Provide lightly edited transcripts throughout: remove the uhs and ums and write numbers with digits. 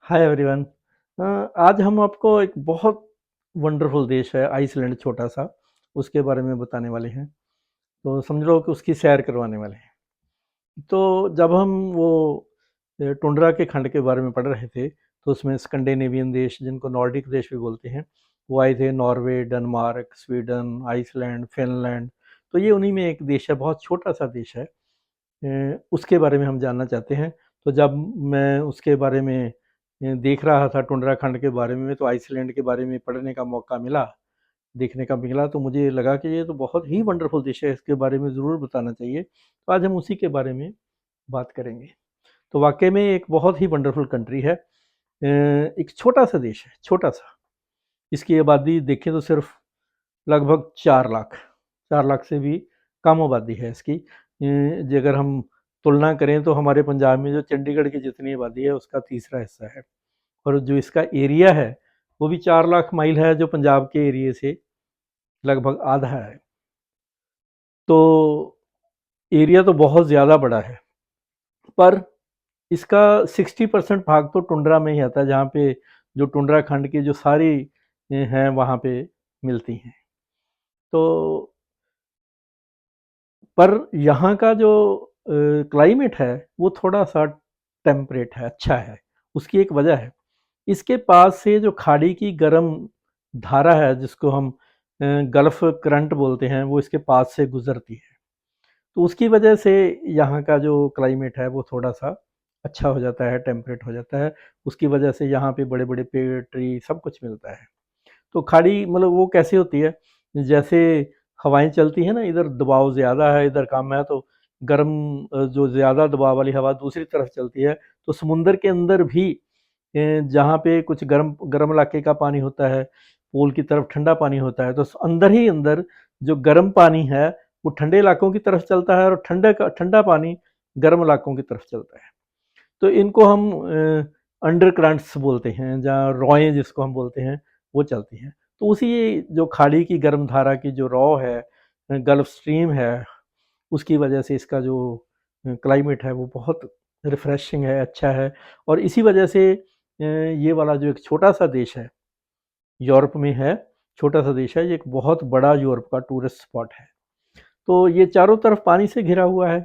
Hi everyone. आज हम आपको एक बहुत वंडरफुल देश है आइसलैंड, छोटा सा, उसके बारे में बताने वाले हैं। तो समझ लो कि उसकी सैर करवाने वाले हैं। तो जब हम वो टुंड्रा के खंड के बारे में पढ़ रहे थे, तो उसमें स्कैंडिनेवियन देश, जिनको नॉर्डिक देश भी बोलते हैं, वो आए थे। Norway, Denmark, Sweden, Iceland, Finland. तो ये उन्हीं में एक देश है, बहुत छोटा सा देश है। उसके बारे में हम जानना चाहते हैं। तो जब मैं उसके बारे में देख रहा था, टुंड्रा खंड के बारे में, तो आइसलैंड के बारे में पढ़ने का मौका मिला, देखने का मिला, तो मुझे लगा कि ये तो बहुत ही वंडरफुल देश है, इसके बारे में ज़रूर बताना चाहिए। तो आज हम उसी के बारे में बात करेंगे। तो वाकई में एक बहुत ही वंडरफुल कंट्री है। एक छोटा सा देश है, छोटा सा। इसकी आबादी देखें तो सिर्फ लगभग 4 लाख, 4 लाख से भी कम आबादी है इसकी। जो अगर हम तुलना करें तो हमारे पंजाब में जो चंडीगढ़ की जितनी आबादी है, उसका तीसरा हिस्सा है। और जो इसका एरिया है, वो भी 4 लाख माइल है, जो पंजाब के एरिए से लगभग आधा है। तो एरिया तो बहुत ज़्यादा बड़ा है, पर इसका 60% भाग तो टुंड्रा में ही आता है, जहाँ पे जो टुंड्रा खंड की जो सारी हैं वहाँ पे मिलती हैं। तो पर यहाँ का जो क्लाइमेट है, वो थोड़ा सा टेम्परेट है, अच्छा है। उसकी एक वजह है, इसके पास से जो खाड़ी की गर्म धारा है, जिसको हम गल्फ करंट बोलते हैं, वो इसके पास से गुजरती है। तो उसकी वजह से यहाँ का जो क्लाइमेट है, वो थोड़ा सा अच्छा हो जाता है, टेम्परेट हो जाता है। उसकी वजह से यहाँ पे बड़े बड़े पेड़, ट्री, सब कुछ मिलता है। तो खाड़ी मतलब वो कैसी होती है, जैसे हवाएं चलती हैं ना, इधर दबाव ज़्यादा है, इधर कम है, तो गर्म जो ज़्यादा दबाव वाली हवा दूसरी तरफ चलती है। तो समुंदर के अंदर भी जहाँ पे कुछ गर्म गर्म इलाके का पानी होता है, पोल की तरफ ठंडा पानी होता है, तो अंदर ही अंदर जो गर्म पानी है, वो ठंडे इलाकों की तरफ चलता है, और ठंडा पानी गर्म इलाकों की तरफ चलता है। तो इनको हम अंडर करंट्स बोलते हैं, जहाँ रॉएं जिसको हम बोलते हैं, वो चलती हैं। तो उसी जो खाड़ी की गर्म धारा की जो रॉ है, गल्फ स्ट्रीम है, उसकी वजह से इसका जो क्लाइमेट है, वो बहुत रिफ्रेशिंग है, अच्छा है। और इसी वजह से ये वाला जो एक छोटा सा देश है, यूरोप में है, छोटा सा देश है, ये एक बहुत बड़ा यूरोप का टूरिस्ट स्पॉट है। तो ये चारों तरफ पानी से घिरा हुआ है।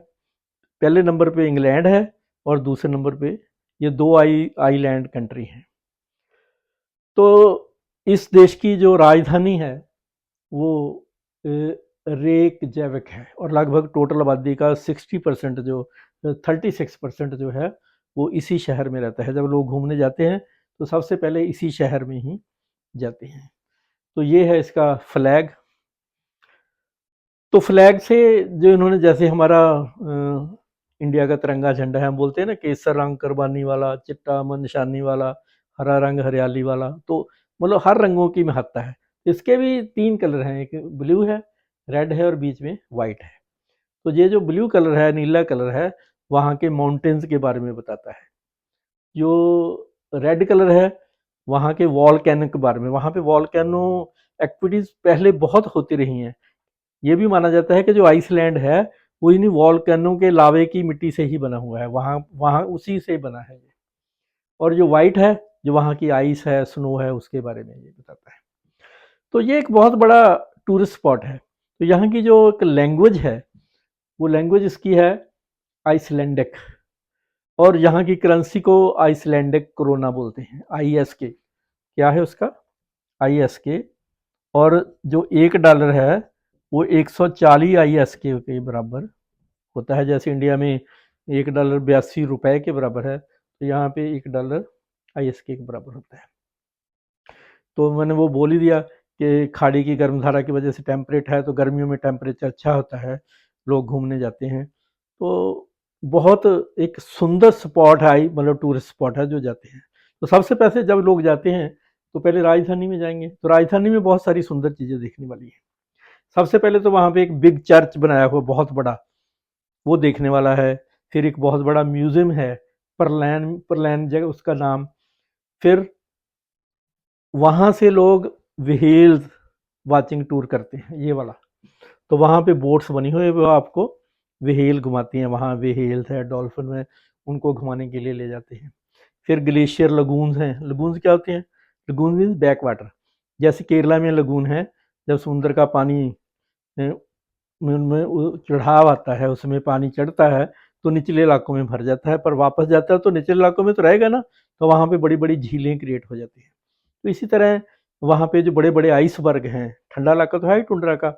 पहले नंबर पे इंग्लैंड है, और दूसरे नंबर पे ये दो आईलैंड कंट्री हैं। तो इस देश की जो राजधानी है, वो रेकजाविक है, और लगभग टोटल आबादी का 60% जो 36% जो है, वो इसी शहर में रहता है। जब लोग घूमने जाते हैं, तो सबसे पहले इसी शहर में ही जाते हैं। तो ये है इसका फ्लैग। तो फ्लैग से जो इन्होंने, जैसे हमारा इंडिया का तिरंगा झंडा है, हम बोलते हैं ना, केसर रंग कुर्बानी वाला, चिट्टा अमन निशानी वाला, हरा रंग हरियाली वाला, तो मतलब हर रंगों की महत्ता है। इसके भी 3 कलर हैं, एक ब्लू है, रेड है, और बीच में वाइट है। तो ये जो ब्लू कलर है, नीला कलर है, वहाँ के माउंटेन्स के बारे में बताता है। जो रेड कलर है, वहाँ के वॉल्केनो के बारे में। वहाँ पे वॉल्केनो एक्टिविटीज़ पहले बहुत होती रही हैं। ये भी माना जाता है कि जो आइसलैंड है, वो इन्हीं वॉल्केनो के लावे की मिट्टी से ही बना हुआ है, वहाँ वहाँ उसी से बना है ये। और जो वाइट है, जो वहाँ की आइस है, स्नो है, उसके बारे में ये बताता है। तो ये एक बहुत बड़ा टूरिस्ट स्पॉट है। तो यहाँ की जो एक लैंग्वेज है, वो लैंग्वेज इसकी है आइसलैंडिक। और यहाँ की करेंसी को आइसलैंडिक क्रोना बोलते हैं, ISK। क्या है उसका? ISK। और जो $1 है, वो 140 ISK के बराबर होता है। जैसे इंडिया में $1 82 रुपए के बराबर है, तो यहाँ पे $1 ISK के बराबर होता है। तो मैंने वो बोल ही दिया कि खाड़ी की गर्म धारा की वजह से टेम्परेट है, तो गर्मियों में टेम्परेचर अच्छा होता है, लोग घूमने जाते हैं। तो बहुत एक सुंदर स्पॉट है, मतलब टूरिस्ट स्पॉट है, जो जाते हैं। तो सबसे पहले जब लोग जाते हैं, तो पहले राजधानी में जाएंगे। तो राजधानी में बहुत सारी सुंदर चीज़ें देखने वाली हैं। सबसे पहले तो वहाँ पे एक बिग चर्च बनाया हुआ, बहुत बड़ा, वो देखने वाला है। फिर एक बहुत बड़ा म्यूजियम है, परलैन परलैन जगह उसका नाम। फिर वहाँ से लोग व्हेल्स वाचिंग टूर करते हैं, ये वाला। तो वहाँ पे बोट्स बनी हुई है, वो आपको व्हेल घुमाती हैं। वहाँ व्हेल्स है, डॉल्फिन है, उनको घुमाने के लिए ले जाते हैं। फिर ग्लेशियर लगून्स हैं। लगून्स क्या होते हैं? Lagoon means back water. जैसे केरला में लगून है, जब समुद्र का पानी उनमें चढ़ाव आता है, उसमें पानी चढ़ता है तो निचले इलाकों में भर जाता है, पर वापस जाता है तो निचले इलाकों में तो रहेगा ना, तो वहाँ पे बड़ी बड़ी झीलें क्रिएट हो जाती हैं। तो इसी तरह वहाँ पे जो बड़े बड़े आइसबर्ग हैं, ठंडा इलाका तो है ही टुंड्रा का,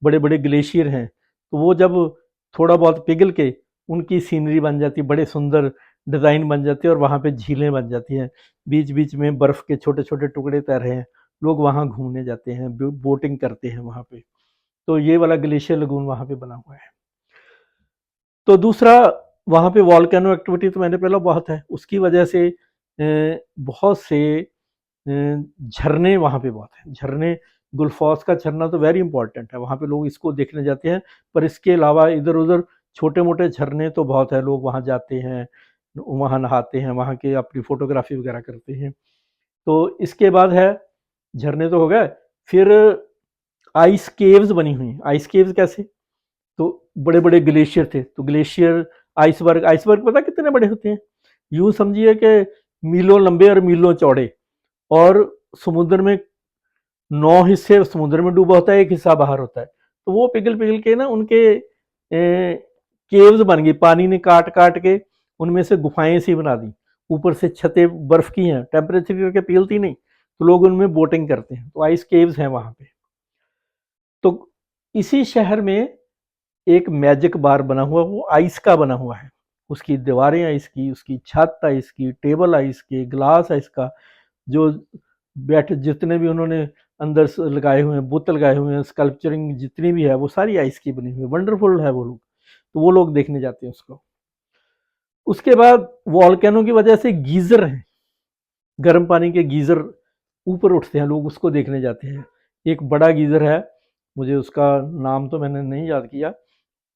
बड़े बड़े ग्लेशियर हैं, तो वो जब थोड़ा बहुत पिघल के उनकी सीनरी बन जाती है, बड़े सुंदर डिज़ाइन बन जाती है और वहाँ पे झीलें बन जाती हैं। बीच बीच में बर्फ़ के छोटे छोटे टुकड़े तैर रहे हैं, लोग वहाँ घूमने जाते हैं, बोटिंग करते हैं वहाँ पे। तो ये वाला ग्लेशियर लगून वहाँ पे बना हुआ है। तो दूसरा, वहाँ पे वॉल्केनो एक्टिविटी तो मैंने पहले बहुत है, उसकी वजह से बहुत से झरने वहाँ पे बहुत हैं। झरने, गुलफौस का झरना तो वेरी इंपॉर्टेंट है, वहाँ पे लोग इसको देखने जाते हैं, पर इसके अलावा इधर उधर छोटे मोटे झरने तो बहुत है, लोग वहाँ जाते हैं, वहाँ नहाते हैं, वहाँ के अपनी फोटोग्राफी वगैरह करते हैं। तो इसके बाद है, झरने तो हो गए, फिर आइस केव्स बनी हुई हैं। आइस केव्स कैसे? तो बड़े बड़े ग्लेशियर थे, तो ग्लेशियर, आइसबर्ग, आइसबर्ग पता कितने बड़े होते हैं? यूं समझिए कि मीलों लंबे और मीलों चौड़े, और समुद्र में 9 हिस्से समुद्र में डूबा होता है, एक हिस्सा बाहर होता है। तो वो पिघल पिघल के ना उनके केव्स बन गई, पानी ने काट काट के उनमें से गुफाएं सी बना दी। ऊपर से छतें बर्फ की हैं, टेम्परेचर करके पिघलती नहीं, तो लोग उनमें बोटिंग करते हैं, तो आइस केव्स हैं वहां पे। तो इसी शहर में एक मैजिक बार बना हुआ, वो आइस का बना हुआ है, उसकी दीवारें आइस की, उसकी छत आइस की, टेबल आइस के, ग्लास आइस का, जो बैठ जितने भी उन्होंने अंदर लगाए हुए हैं, बुत लगाए हुए हैं, स्कल्पचरिंग जितनी भी है वो सारी आइस की बनी हुई है, वंडरफुल है वो लोग, तो वो लोग देखने जाते हैं उसको। उसके बाद वॉल्केनो की वजह से गीजर हैं, गर्म पानी के गीजर ऊपर उठते हैं, लोग उसको देखने जाते हैं। एक बड़ा गीजर है, मुझे उसका नाम तो मैंने नहीं याद किया,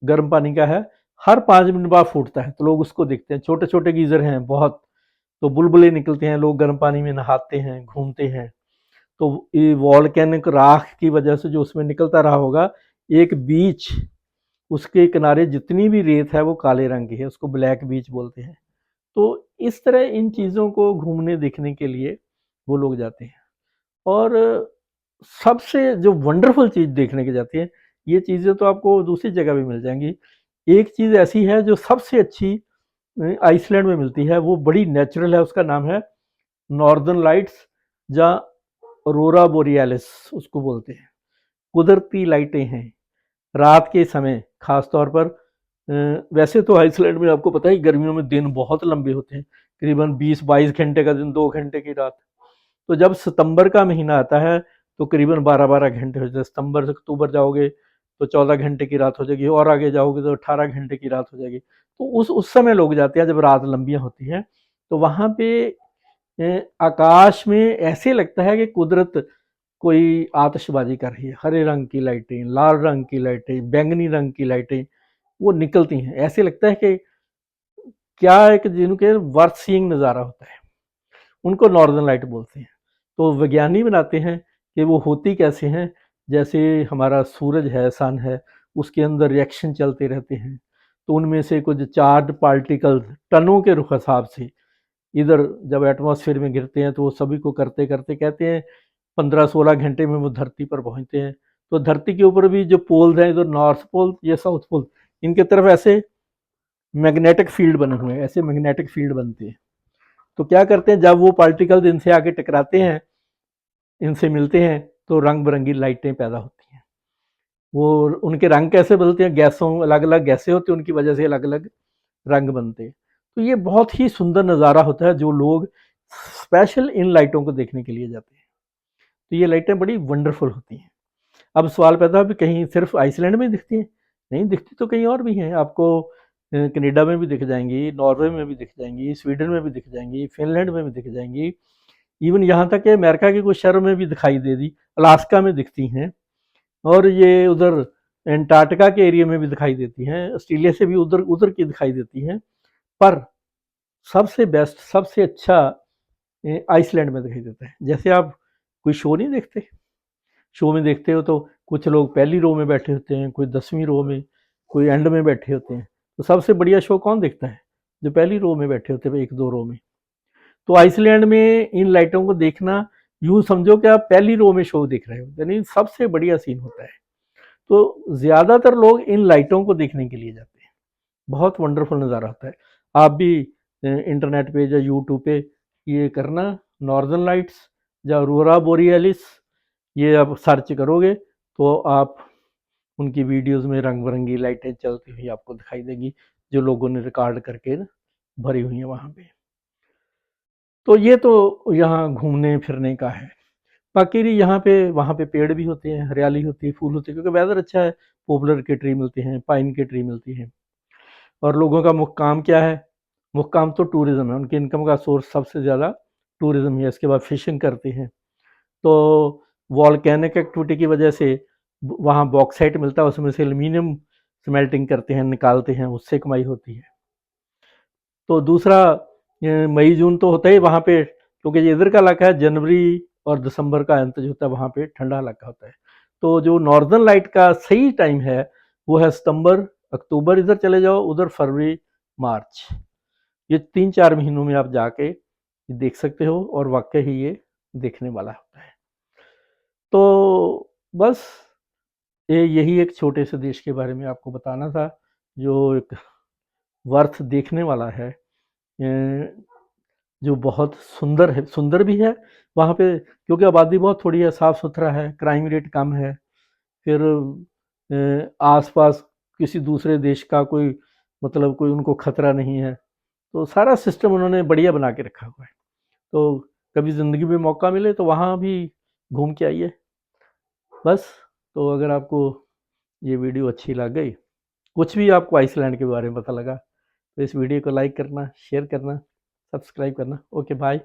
गर्म पानी का है, हर 5 मिनट बाद फूटता है, तो लोग उसको देखते हैं। छोटे छोटे गीजर हैं बहुत, तो बुलबुले निकलते हैं, लोग गर्म पानी में नहाते हैं, घूमते हैं। तो ये वॉल्केनिक राख की वजह से जो उसमें निकलता रहा होगा, एक बीच, उसके किनारे जितनी भी रेत है वो काले रंग की है, उसको ब्लैक बीच बोलते हैं। तो इस तरह इन चीज़ों को घूमने देखने के लिए वो लोग जाते हैं। और सबसे जो वंडरफुल चीज़ देखने के जाती है, ये चीज़ें तो आपको दूसरी जगह भी मिल जाएंगी। एक चीज़ ऐसी है जो सबसे अच्छी आइसलैंड में मिलती है, वो बड़ी नेचुरल है, उसका नाम है नॉर्दर्न लाइट्स, या ऑरोरा बोरियालिस उसको बोलते हैं। कुदरती लाइटें हैं रात के समय खास तौर पर। वैसे तो आइसलैंड में आपको पता है गर्मियों में दिन बहुत लंबे होते हैं, करीबन 20-22 घंटे का दिन, 2 घंटे की रात। तो जब सितंबर का महीना आता है तो करीबन 12-12 घंटे हो जाते हैं। सितंबर से अक्टूबर जाओगे तो 14 घंटे की रात हो जाएगी, और आगे जाओगे तो 18 घंटे की रात हो जाएगी। तो उस समय लोग जाते हैं जब रात लंबियां होती हैं, तो वहां पे आकाश में ऐसे लगता है कि कुदरत कोई आतिशबाजी कर रही है। हरे रंग की लाइटें, लाल रंग की लाइटें, बैंगनी रंग की लाइटें वो निकलती हैं, ऐसे लगता है कि क्या एक जिनके वर्थ सीइंग नज़ारा होता है। उनको नॉर्दर्न लाइट बोलते हैं। तो विज्ञानी बनाते हैं कि वो होती कैसे हैं, जैसे हमारा सूरज है, सन है, उसके अंदर रिएक्शन चलते रहते हैं, तो उनमें से कुछ चार्ज पार्टिकल्स टनों के रुख हिसाब से इधर जब एटमॉस्फेयर में गिरते हैं, तो वो सभी को करते करते कहते हैं 15-16 घंटे में वो धरती पर पहुंचते हैं। तो धरती के ऊपर भी जो पोल्स हैं, इधर नॉर्थ पोल या साउथ पोल, इनके तरफ ऐसे मैग्नेटिक फील्ड बने हुए हैं, ऐसे मैग्नेटिक फील्ड बनते हैं। तो क्या करते हैं, जब वो पार्टिकल्स इनसे आके टकराते हैं, इनसे मिलते हैं, तो रंग बिरंगी लाइटें पैदा होती हैं। वो उनके रंग कैसे बदलते हैं, गैसों, अलग अलग गैसें होती हैं, उनकी वजह से अलग अलग रंग बनते हैं। तो ये बहुत ही सुंदर नज़ारा होता है, जो लोग स्पेशल इन लाइटों को देखने के लिए जाते हैं। तो ये लाइटें बड़ी वंडरफुल होती हैं। अब सवाल पैदा हो कि कहीं सिर्फ आइसलैंड में दिखती हैं? नहीं, दिखती तो कहीं और भी हैं। आपको कनाडा में भी दिख जाएंगी, नॉर्वे में भी दिख जाएंगी, स्वीडन में भी दिख जाएंगी, फिनलैंड में भी दिख जाएंगी, इवन यहाँ तक कि अमेरिका के कुछ शहरों में भी दिखाई दे दी, अलास्का में दिखती हैं, और ये उधर एंटार्क्टिका के एरिया में भी दिखाई देती हैं, ऑस्ट्रेलिया से भी उधर उधर की दिखाई देती हैं। पर सबसे बेस्ट, सबसे अच्छा आइसलैंड में दिखाई देता है। जैसे आप कोई शो नहीं देखते, शो में देखते हो तो कुछ लोग पहली रो में बैठे होते हैं, कोई 10वीं रो में, कोई एंड में बैठे होते हैं। तो सबसे बढ़िया शो कौन देखता है? जो पहली रो में बैठे होते हैं, 1-2 रो में। तो आइसलैंड में इन लाइटों को देखना, यूँ समझो कि आप पहली रो में शो देख रहे हो, यानी सबसे बढ़िया सीन होता है। तो ज़्यादातर लोग इन लाइटों को देखने के लिए जाते हैं। बहुत वंडरफुल नज़ारा होता है। आप भी इंटरनेट पे या यूट्यूब पे ये करना, नॉर्दर्न लाइट्स या ऑरोरा बोरियलिस, ये आप सर्च करोगे तो आप उनकी वीडियोस में रंग बिरंगी लाइटें चलती हुई आपको दिखाई देंगी, जो लोगों ने रिकॉर्ड करके भरी हुई हैं वहाँ पे। तो ये तो यहाँ घूमने फिरने का है। बाकी यहाँ पे वहाँ पे पेड़ भी होते हैं, हरियाली होती है, फूल होते हैं, क्योंकि वेदर अच्छा है। पॉपुलर के ट्री मिलते हैं, पाइन के ट्री मिलती हैं। और लोगों का मुख्य काम क्या है? मुख्य काम तो टूरिज्म है, उनकी इनकम का सोर्स सबसे ज़्यादा टूरिज्म है। इसके बाद फिशिंग करते हैं। तो वॉल्केनिक एक्टिविटी की वजह से वहाँ बॉक्साइट मिलता है, उसमें से एल्यूमिनियम स्मेल्टिंग करते हैं, निकालते हैं, उससे कमाई होती है। तो दूसरा मई जून तो होता ही वहाँ पे, क्योंकि ये इधर का इलाका है। जनवरी और दिसंबर का अंत जो होता है वहाँ पे ठंडा इलाका होता है। तो जो नॉर्दर्न लाइट का सही टाइम है वो है सितंबर अक्टूबर। इधर चले जाओ, उधर फरवरी मार्च, ये 3-4 महीनों में आप जाके देख सकते हो, और वाकई ही ये देखने वाला होता है। तो बस ये यही एक छोटे से देश के बारे में आपको बताना था, जो एक वर्थ देखने वाला है, जो बहुत सुंदर है, सुंदर भी है वहाँ पे, क्योंकि आबादी बहुत थोड़ी है, साफ़ सुथरा है, क्राइम रेट कम है। फिर आसपास किसी दूसरे देश का कोई मतलब कोई उनको खतरा नहीं है। तो सारा सिस्टम उन्होंने बढ़िया बना के रखा हुआ है। तो कभी ज़िंदगी में मौका मिले तो वहाँ भी घूम के आइए। बस, तो अगर आपको ये वीडियो अच्छी लग गई, कुछ भी आपको आइसलैंड के बारे में पता लगा, तो इस वीडियो को लाइक करना, शेयर करना, सब्सक्राइब करना। Okay, bye.